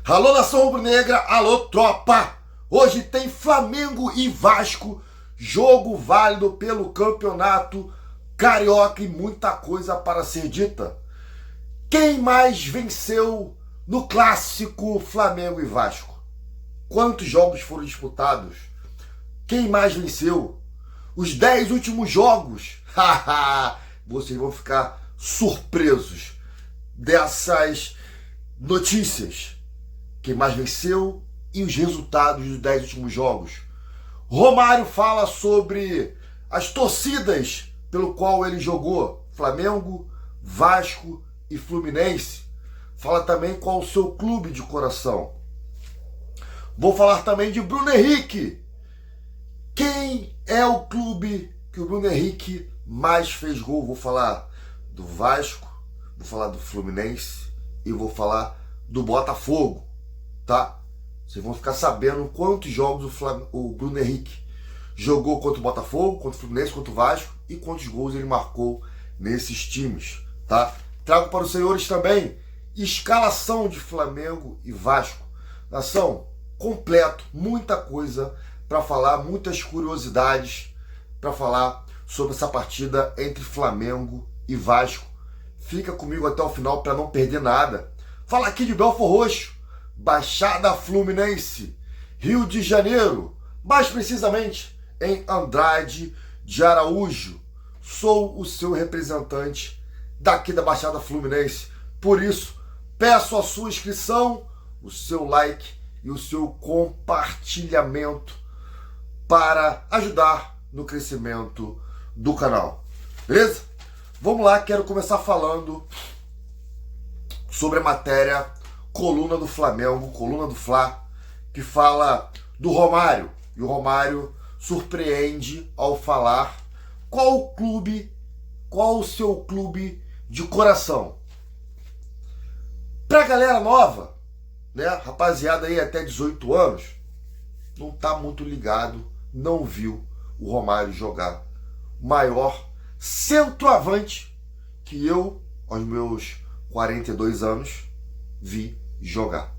Alô, nação rubro-negra, alô, tropa! Hoje tem Flamengo e Vasco, jogo válido pelo campeonato carioca e muita coisa para ser dita. Quem mais venceu no clássico Flamengo e Vasco? Quantos jogos foram disputados? Quem mais venceu? Os 10 últimos jogos? Vocês vão ficar surpresos dessas notícias. Quem mais venceu e os resultados dos 10 últimos jogos. Romário fala sobre as torcidas pelo qual ele jogou. Flamengo, Vasco e Fluminense. Fala também qual o seu clube de coração. Vou falar também de Bruno Henrique. Quem é o clube que o Bruno Henrique mais fez gol? Vou falar do Vasco, vou falar do Fluminense e vou falar do Botafogo, tá? Vocês vão ficar sabendo quantos jogos o Bruno Henrique jogou contra o Botafogo, contra o Fluminense, contra o Vasco e quantos gols ele marcou nesses times, tá? Trago para os senhores também escalação de Flamengo e Vasco. Nação, completo, muita coisa para falar, muitas curiosidades para falar sobre essa partida entre Flamengo e Vasco. Fica comigo até o final para não perder nada. Fala aqui de Belford Roxo, Baixada Fluminense, Rio de Janeiro, mais precisamente em Andrade de Araújo. Sou o seu representante daqui da Baixada Fluminense. Por isso, peço a sua inscrição, o seu like e o seu compartilhamento para ajudar no crescimento do canal. Beleza? Vamos lá, quero começar falando sobre a matéria Coluna do Flamengo, Coluna do Fla, que fala do Romário. E o Romário surpreende ao falar qual o seu clube de coração. Pra galera nova, né, rapaziada aí até 18 anos, não tá muito ligado, não viu o Romário jogar. O maior centroavante que eu, aos meus 42 anos, vi jogar.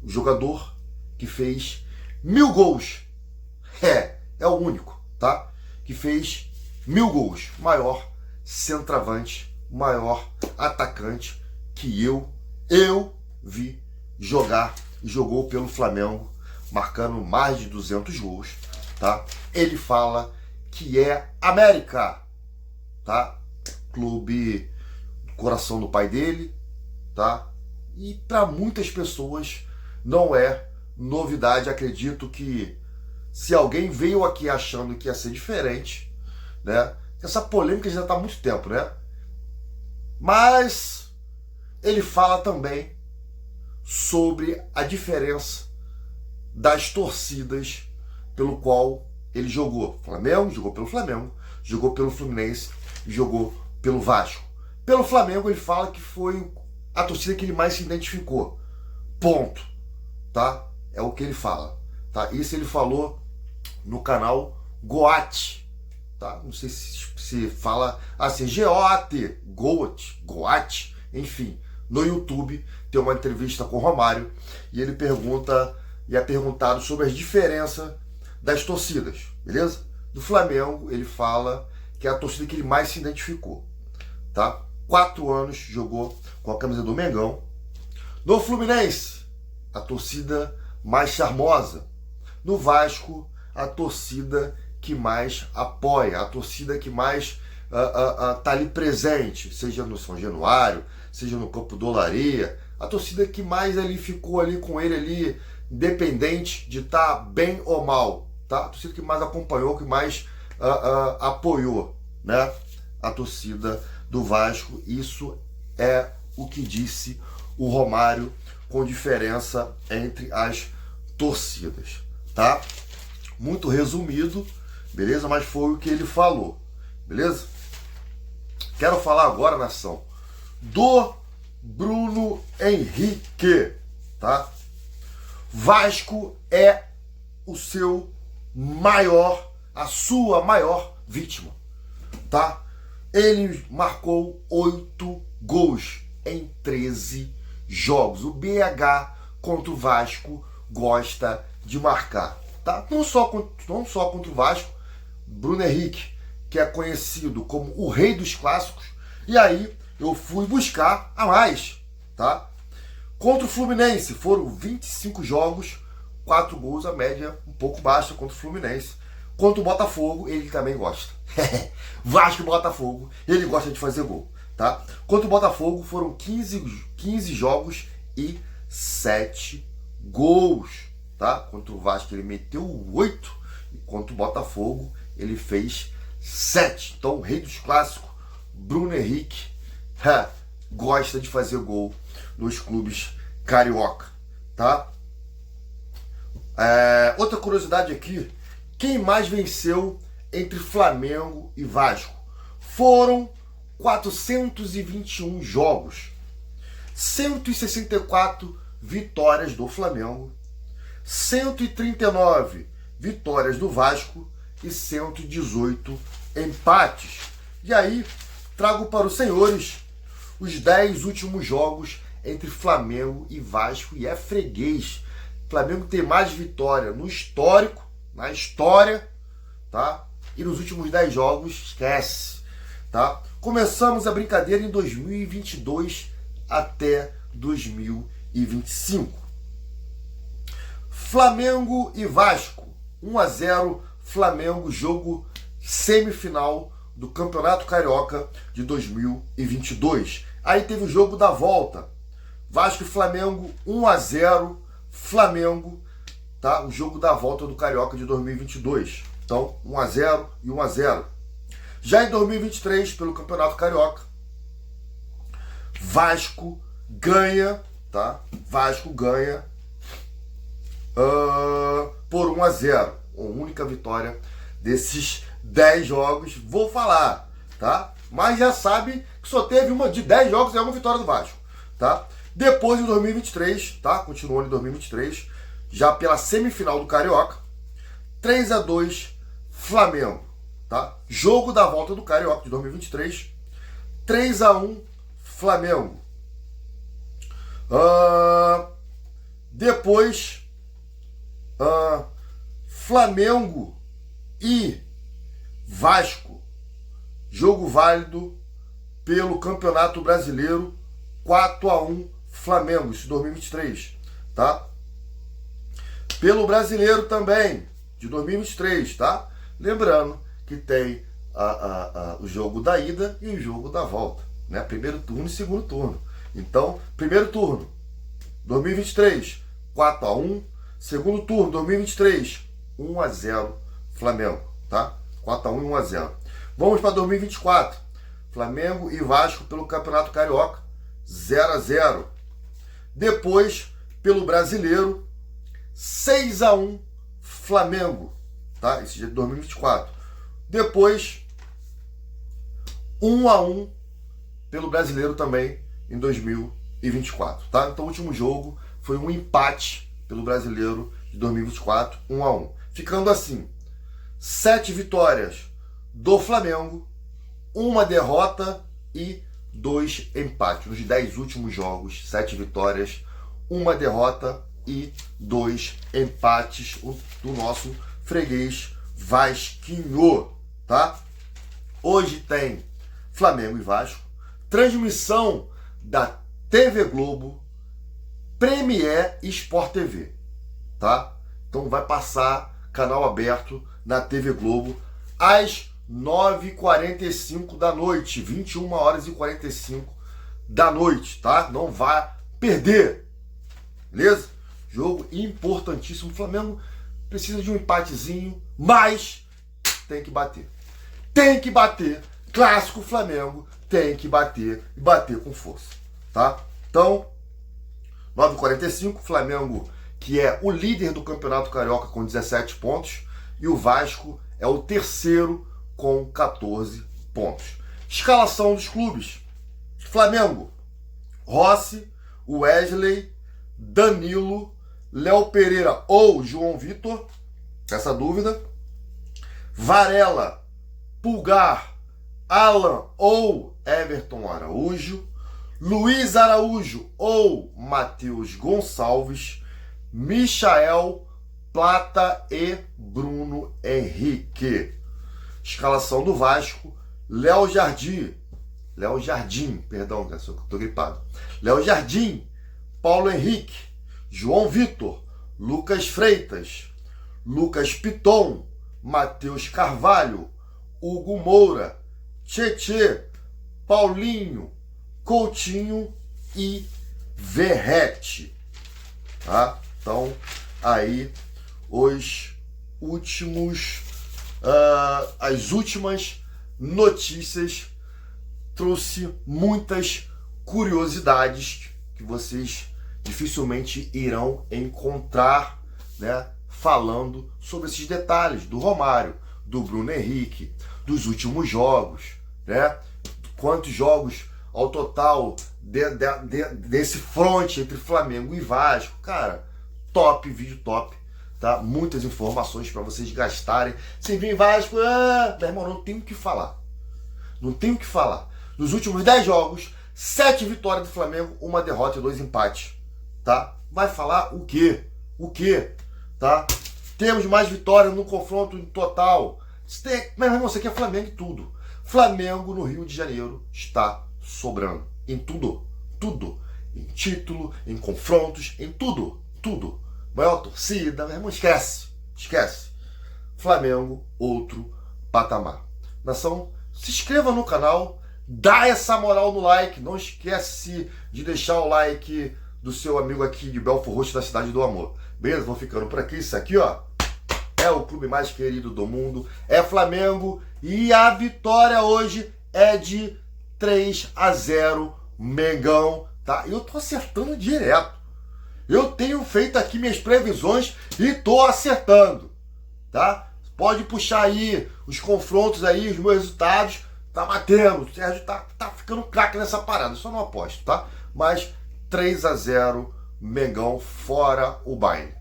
O jogador que fez 1000 gols. É o único, tá? Que fez 1000 gols. O maior centroavante, o maior atacante que eu vi jogar e jogou pelo Flamengo, marcando mais de 200 gols, tá? Ele fala que é América, tá? Clube do coração do pai dele, tá? E para muitas pessoas não é novidade. Acredito que se alguém veio aqui achando que ia ser diferente, né? Essa polêmica já está há muito tempo, né? Mas ele fala também sobre a diferença das torcidas pelo qual ele jogou. Flamengo, jogou pelo Flamengo, jogou pelo Fluminense, jogou pelo Vasco. Pelo Flamengo ele fala que foi a torcida que ele mais se identificou. Ponto. Tá? É o que ele fala. Tá? Isso ele falou no canal Goat. Tá? Não sei se fala assim, G-O-A-T, Goat, enfim. No YouTube tem uma entrevista com o Romário e ele pergunta, e é perguntado sobre as diferenças das torcidas, beleza? Do Flamengo ele fala que é a torcida que ele mais se identificou, tá? 4 anos jogou com a camisa do Mengão. No Fluminense, a torcida mais charmosa. No Vasco, a torcida que mais apoia, a torcida que mais tá ali presente, seja no São Januário, seja no Campo do Olaria, a torcida que mais ali ficou ali com ele ali, independente de estar bem ou mal, tá? A torcida que mais acompanhou, que mais apoiou, né? A torcida do Vasco. Isso é o que disse o Romário com diferença entre as torcidas, tá? Muito resumido, beleza? Mas foi o que ele falou, beleza? Quero falar agora, nação, do Bruno Henrique, tá? Vasco é o seu maior, a sua maior vítima, tá? Ele marcou 8 gols em 13 jogos. O BH contra o Vasco gosta de marcar, tá? Não só contra o Vasco, Bruno Henrique, que é conhecido como o rei dos clássicos, e aí eu fui buscar a mais, tá? Contra o Fluminense foram 25 jogos, 4 gols, a média um pouco baixa contra o Fluminense. Contra o Botafogo, ele também gosta. Vasco e Botafogo, ele gosta de fazer gol, tá? Contra o Botafogo foram 15 jogos e 7 gols, tá? Contra o Vasco ele meteu 8 e contra o Botafogo ele fez 7. Então o rei dos clássicos, Bruno Henrique, gosta de fazer gol nos clubes carioca, tá? Outra curiosidade aqui, quem mais venceu entre Flamengo e Vasco? Foram 421 jogos, 164 vitórias do Flamengo, 139 vitórias do Vasco e 118 empates. E aí, trago para os senhores os 10 últimos jogos entre Flamengo e Vasco, e é freguês. Flamengo tem mais vitória no histórico, na história, tá? E nos últimos 10 jogos, esquece, tá? Começamos a brincadeira em 2022 até 2025. Flamengo e Vasco, 1-0, Flamengo, jogo semifinal do Campeonato Carioca de 2022. Aí teve o jogo da volta, Vasco e Flamengo, 1-0, Flamengo, tá? O jogo da volta do Carioca de 2022. Então, 1-0 e 1-0. Já em 2023, pelo Campeonato Carioca, Vasco ganha, tá? Vasco ganha por 1-0. A única vitória desses 10 jogos, vou falar, tá? Mas já sabe que só teve uma de 10 jogos e é uma vitória do Vasco, tá? Depois, em 2023, tá? Continuando em 2023, já pela semifinal do Carioca, 3-2 Flamengo, tá? Jogo da volta do Carioca de 2023, 3-1 Flamengo. Depois, Flamengo e Vasco, jogo válido pelo Campeonato Brasileiro, 4-1 Flamengo, isso 2023, tá? Pelo Brasileiro também, de 2023, tá? Lembrando que tem o jogo da ida e o jogo da volta, né? Primeiro turno e segundo turno. Então, primeiro turno, 2023, 4-1. Segundo turno, 2023, 1-0 Flamengo, tá? 4-1 e 1-0. Vamos para 2024. Flamengo e Vasco pelo Campeonato Carioca, 0-0. Depois, pelo Brasileiro, 6-1 Flamengo, tá? Esse dia de 2024. Depois, 1-1 pelo Brasileiro também em 2024, tá? Então o último jogo foi um empate pelo Brasileiro de 2024, 1-1. Ficando assim, 7 vitórias do Flamengo, 1 derrota e 2 empates. Nos 10 últimos jogos, 7 vitórias, 1 derrota e 2 empates do nosso freguês Vasquinho, tá? Hoje tem Flamengo e Vasco, transmissão da TV Globo, Premier e Sport TV, tá? Então vai passar canal aberto na TV Globo às 9h45 da noite, 21h45 da noite, tá? Não vai perder, beleza? Jogo importantíssimo. O Flamengo precisa de um empatezinho, mas tem que bater. Tem que bater. Clássico Flamengo tem que bater e bater com força, tá? Então, 9h45, Flamengo, que é o líder do Campeonato Carioca com 17 pontos, e o Vasco é o terceiro com 14 pontos. Escalação dos clubes. Flamengo, Rossi, Wesley, Danilo, Léo Pereira ou João Vitor, essa dúvida. Varela, Pulgar, Alan ou Everton Araújo, Luiz Araújo ou Matheus Gonçalves, Michael, Plata e Bruno Henrique. Escalação do Vasco: Léo Jardim, perdão, eu tô gripado. Léo Jardim, Paulo Henrique, João Vitor, Lucas Freitas, Lucas Piton, Matheus Carvalho, Hugo Moura, Tietê, Paulinho, Coutinho e Verrete. Tá? Então, aí as últimas notícias. Trouxe muitas curiosidades que vocês dificilmente irão encontrar, né, falando sobre esses detalhes do Romário, do Bruno Henrique, dos últimos jogos, né? Quantos jogos ao total desse fronte entre Flamengo e Vasco. Cara, top, vídeo top, tá? Muitas informações para vocês gastarem. Sem vir Vasco, meu irmão, não tem o que falar. Não tem o que falar. Nos últimos 10 jogos, 7 vitórias do Flamengo, 1 derrota e 2 empates, tá? Vai falar o quê? O quê? Tá? Temos mais vitórias no confronto em total. Mas, irmão, isso aqui é Flamengo e tudo. Flamengo no Rio de Janeiro está sobrando. Em tudo. Tudo. Em título, em confrontos, em tudo. Tudo. Maior torcida, meu irmão, esquece. Esquece. Flamengo, outro patamar. Nação, se inscreva no canal. Dá essa moral no like, não esquece de deixar o like do seu amigo aqui de Belfort Roxo, da Cidade do Amor. Beleza? Vou ficando por aqui. Isso aqui, ó, é o clube mais querido do mundo, é Flamengo, e a vitória hoje é de 3-0 Mengão, tá? Eu tô acertando direto. Eu tenho feito aqui minhas previsões e tô acertando, tá? Pode puxar aí os confrontos aí, os meus resultados. Tá batendo, o Sérgio tá ficando craque nessa parada, só não aposto, tá? Mas 3-0 Mengão, fora o Bayern.